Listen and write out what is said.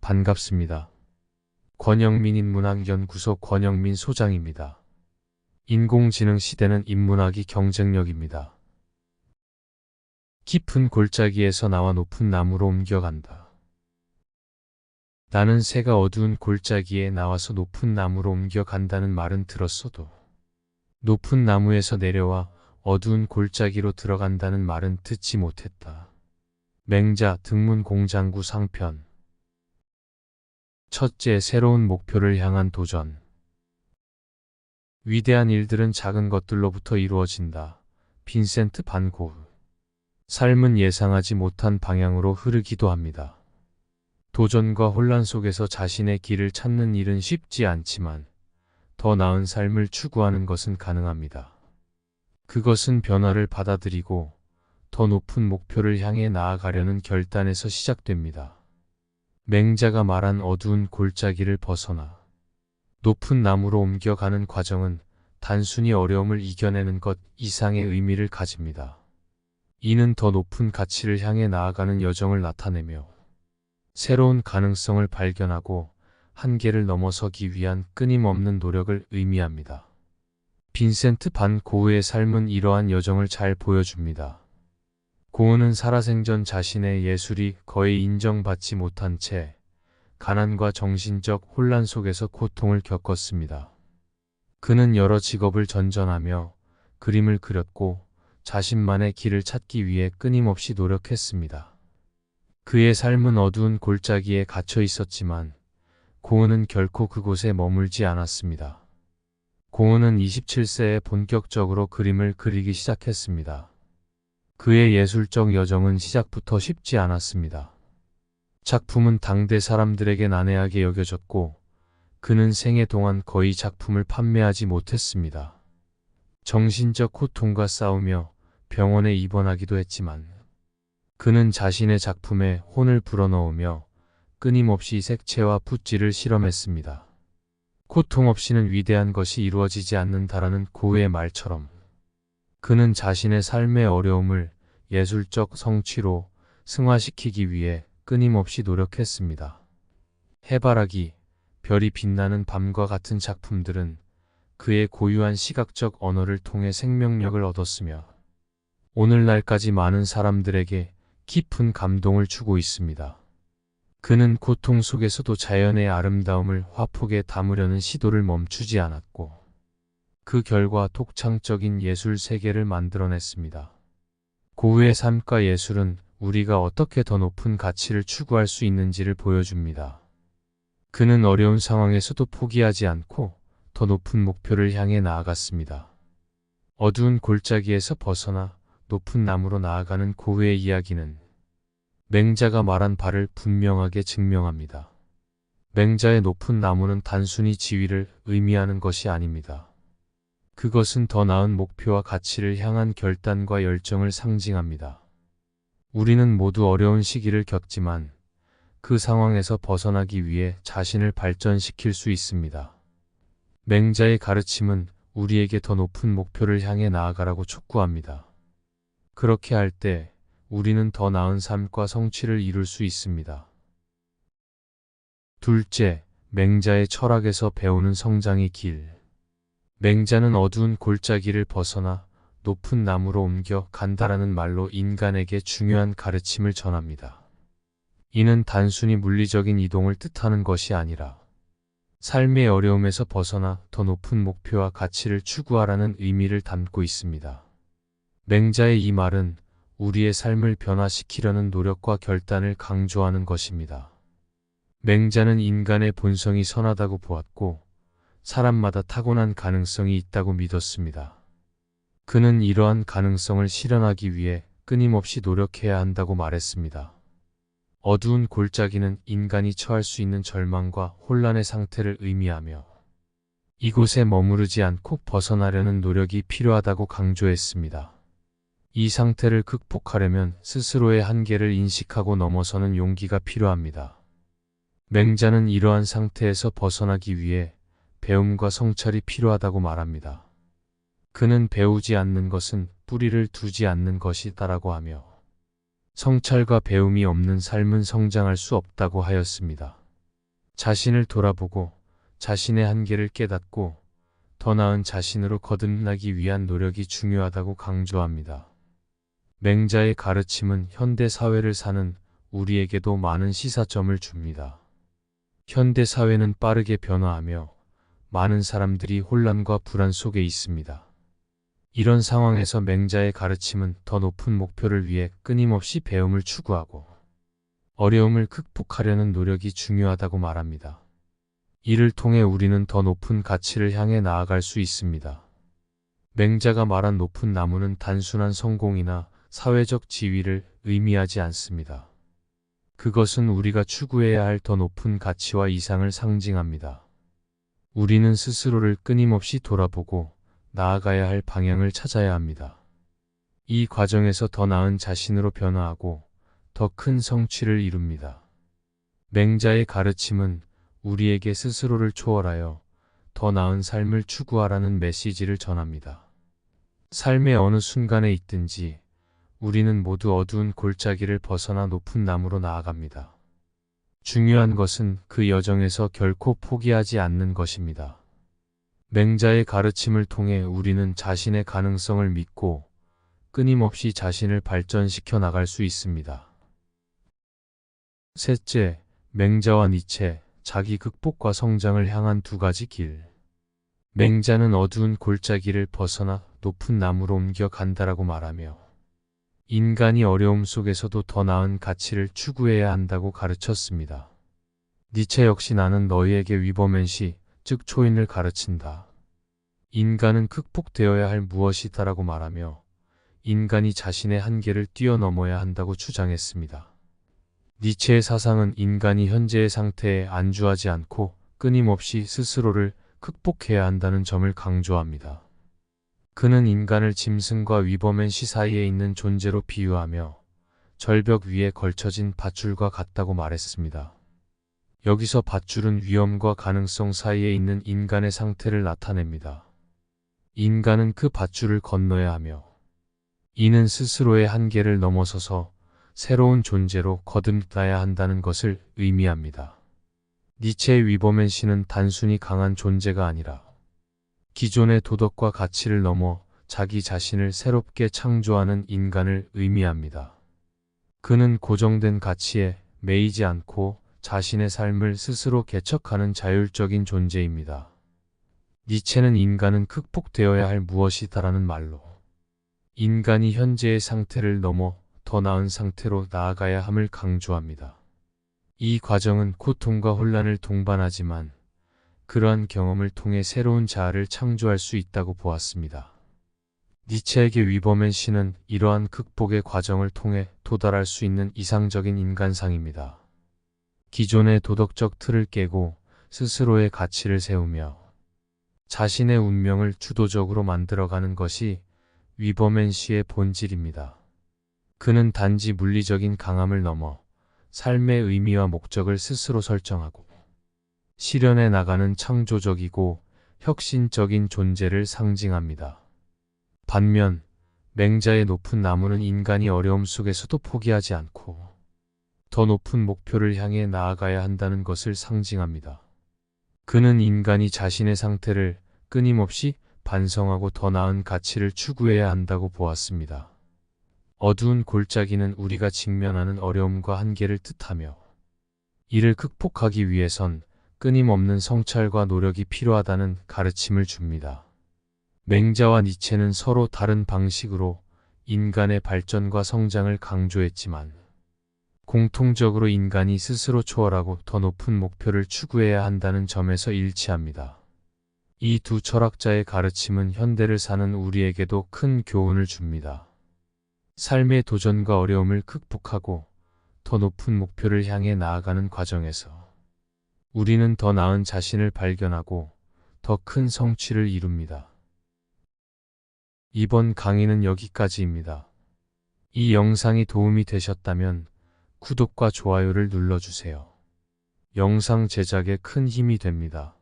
반갑습니다. 권영민 인문학연구소 권영민 소장입니다. 인공지능 시대는 인문학이 경쟁력입니다. 깊은 골짜기에서 나와 높은 나무로 옮겨간다. 나는 새가 어두운 골짜기에 나와서 높은 나무로 옮겨간다는 말은 들었어도 높은 나무에서 내려와 어두운 골짜기로 들어간다는 말은 듣지 못했다. 맹자 등문공장구 상편. 첫째, 새로운 목표를 향한 도전. 위대한 일들은 작은 것들로부터 이루어진다. 빈센트 반 고흐. 삶은 예상하지 못한 방향으로 흐르기도 합니다. 도전과 혼란 속에서 자신의 길을 찾는 일은 쉽지 않지만 더 나은 삶을 추구하는 것은 가능합니다. 그것은 변화를 받아들이고 더 높은 목표를 향해 나아가려는 결단에서 시작됩니다. 맹자가 말한 어두운 골짜기를 벗어나 높은 나무로 옮겨가는 과정은 단순히 어려움을 이겨내는 것 이상의 의미를 가집니다. 이는 더 높은 가치를 향해 나아가는 여정을 나타내며 새로운 가능성을 발견하고 한계를 넘어서기 위한 끊임없는 노력을 의미합니다. 빈센트 반 고흐의 삶은 이러한 여정을 잘 보여줍니다. 고흐는 살아생전 자신의 예술이 거의 인정받지 못한 채 가난과 정신적 혼란 속에서 고통을 겪었습니다. 그는 여러 직업을 전전하며 그림을 그렸고 자신만의 길을 찾기 위해 끊임없이 노력했습니다. 그의 삶은 어두운 골짜기에 갇혀 있었지만 고흐는 결코 그곳에 머물지 않았습니다. 고흐는 27세에 본격적으로 그림을 그리기 시작했습니다. 그의 예술적 여정은 시작부터 쉽지 않았습니다. 작품은 당대 사람들에게 난해하게 여겨졌고 그는 생애 동안 거의 작품을 판매하지 못했습니다. 정신적 고통과 싸우며 병원에 입원하기도 했지만 그는 자신의 작품에 혼을 불어넣으며 끊임없이 색채와 붓질을 실험했습니다. 고통 없이는 위대한 것이 이루어지지 않는다라는 고흐의 말처럼 그는 자신의 삶의 어려움을 예술적 성취로 승화시키기 위해 끊임없이 노력했습니다. 해바라기, 별이 빛나는 밤과 같은 작품들은 그의 고유한 시각적 언어를 통해 생명력을 얻었으며 오늘날까지 많은 사람들에게 깊은 감동을 주고 있습니다. 그는 고통 속에서도 자연의 아름다움을 화폭에 담으려는 시도를 멈추지 않았고 그 결과 독창적인 예술 세계를 만들어냈습니다. 고흐의 삶과 예술은 우리가 어떻게 더 높은 가치를 추구할 수 있는지를 보여줍니다. 그는 어려운 상황에서도 포기하지 않고 더 높은 목표를 향해 나아갔습니다. 어두운 골짜기에서 벗어나 높은 나무로 나아가는 고흐의 이야기는 맹자가 말한 바를 분명하게 증명합니다. 맹자의 높은 나무는 단순히 지위를 의미하는 것이 아닙니다. 그것은 더 나은 목표와 가치를 향한 결단과 열정을 상징합니다. 우리는 모두 어려운 시기를 겪지만 그 상황에서 벗어나기 위해 자신을 발전시킬 수 있습니다. 맹자의 가르침은 우리에게 더 높은 목표를 향해 나아가라고 촉구합니다. 그렇게 할 때 우리는 더 나은 삶과 성취를 이룰 수 있습니다. 둘째, 맹자의 철학에서 배우는 성장의 길. 맹자는 어두운 골짜기를 벗어나 높은 나무로 옮겨 간다라는 말로 인간에게 중요한 가르침을 전합니다. 이는 단순히 물리적인 이동을 뜻하는 것이 아니라 삶의 어려움에서 벗어나 더 높은 목표와 가치를 추구하라는 의미를 담고 있습니다. 맹자의 이 말은 우리의 삶을 변화시키려는 노력과 결단을 강조하는 것입니다. 맹자는 인간의 본성이 선하다고 보았고 사람마다 타고난 가능성이 있다고 믿었습니다. 그는 이러한 가능성을 실현하기 위해 끊임없이 노력해야 한다고 말했습니다. 어두운 골짜기는 인간이 처할 수 있는 절망과 혼란의 상태를 의미하며 이곳에 머무르지 않고 벗어나려는 노력이 필요하다고 강조했습니다. 이 상태를 극복하려면 스스로의 한계를 인식하고 넘어서는 용기가 필요합니다. 맹자는 이러한 상태에서 벗어나기 위해 배움과 성찰이 필요하다고 말합니다. 그는 배우지 않는 것은 뿌리를 두지 않는 것이다라고 하며 성찰과 배움이 없는 삶은 성장할 수 없다고 하였습니다. 자신을 돌아보고 자신의 한계를 깨닫고 더 나은 자신으로 거듭나기 위한 노력이 중요하다고 강조합니다. 맹자의 가르침은 현대 사회를 사는 우리에게도 많은 시사점을 줍니다. 현대 사회는 빠르게 변화하며 많은 사람들이 혼란과 불안 속에 있습니다. 이런 상황에서 맹자의 가르침은 더 높은 목표를 위해 끊임없이 배움을 추구하고 어려움을 극복하려는 노력이 중요하다고 말합니다. 이를 통해 우리는 더 높은 가치를 향해 나아갈 수 있습니다. 맹자가 말한 높은 나무는 단순한 성공이나 사회적 지위를 의미하지 않습니다. 그것은 우리가 추구해야 할 더 높은 가치와 이상을 상징합니다. 우리는 스스로를 끊임없이 돌아보고 나아가야 할 방향을 찾아야 합니다. 이 과정에서 더 나은 자신으로 변화하고 더 큰 성취를 이룹니다. 맹자의 가르침은 우리에게 스스로를 초월하여 더 나은 삶을 추구하라는 메시지를 전합니다. 삶의 어느 순간에 있든지 우리는 모두 어두운 골짜기를 벗어나 높은 나무로 나아갑니다. 중요한 것은 그 여정에서 결코 포기하지 않는 것입니다. 맹자의 가르침을 통해 우리는 자신의 가능성을 믿고 끊임없이 자신을 발전시켜 나갈 수 있습니다. 셋째, 맹자와 니체, 자기 극복과 성장을 향한 두 가지 길. 맹자는 어두운 골짜기를 벗어나 높은 나무로 옮겨 간다라고 말하며 인간이 어려움 속에서도 더 나은 가치를 추구해야 한다고 가르쳤습니다. 니체 역시 나는 너희에게 위버맨 시, 즉 초인을 가르친다. 인간은 극복되어야 할 무엇이다라고 말하며 인간이 자신의 한계를 뛰어넘어야 한다고 주장했습니다. 니체의 사상은 인간이 현재의 상태에 안주하지 않고 끊임없이 스스로를 극복해야 한다는 점을 강조합니다. 그는 인간을 짐승과 위버맨 시 사이에 있는 존재로 비유하며 절벽 위에 걸쳐진 밧줄과 같다고 말했습니다. 여기서 밧줄은 위험과 가능성 사이에 있는 인간의 상태를 나타냅니다. 인간은 그 밧줄을 건너야 하며 이는 스스로의 한계를 넘어서서 새로운 존재로 거듭나야 한다는 것을 의미합니다. 니체의 위버맨 시는 단순히 강한 존재가 아니라 기존의 도덕과 가치를 넘어 자기 자신을 새롭게 창조하는 인간을 의미합니다. 그는 고정된 가치에 매이지 않고 자신의 삶을 스스로 개척하는 자율적인 존재입니다. 니체는 인간은 극복되어야 할 무엇이다라는 말로 인간이 현재의 상태를 넘어 더 나은 상태로 나아가야 함을 강조합니다. 이 과정은 고통과 혼란을 동반하지만 그러한 경험을 통해 새로운 자아를 창조할 수 있다고 보았습니다. 니체에게 위버맨 시는 이러한 극복의 과정을 통해 도달할 수 있는 이상적인 인간상입니다. 기존의 도덕적 틀을 깨고 스스로의 가치를 세우며 자신의 운명을 주도적으로 만들어가는 것이 위버맨 시의 본질입니다. 그는 단지 물리적인 강함을 넘어 삶의 의미와 목적을 스스로 설정하고 실현해 나가는 창조적이고 혁신적인 존재를 상징합니다. 반면 맹자의 높은 나무는 인간이 어려움 속에서도 포기하지 않고 더 높은 목표를 향해 나아가야 한다는 것을 상징합니다. 그는 인간이 자신의 상태를 끊임없이 반성하고 더 나은 가치를 추구해야 한다고 보았습니다. 어두운 골짜기는 우리가 직면하는 어려움과 한계를 뜻하며 이를 극복하기 위해선 끊임없는 성찰과 노력이 필요하다는 가르침을 줍니다. 맹자와 니체는 서로 다른 방식으로 인간의 발전과 성장을 강조했지만 공통적으로 인간이 스스로 초월하고 더 높은 목표를 추구해야 한다는 점에서 일치합니다. 이 두 철학자의 가르침은 현대를 사는 우리에게도 큰 교훈을 줍니다. 삶의 도전과 어려움을 극복하고 더 높은 목표를 향해 나아가는 과정에서 우리는 더 나은 자신을 발견하고 더 큰 성취를 이룹니다. 이번 강의는 여기까지입니다. 이 영상이 도움이 되셨다면 구독과 좋아요를 눌러주세요. 영상 제작에 큰 힘이 됩니다.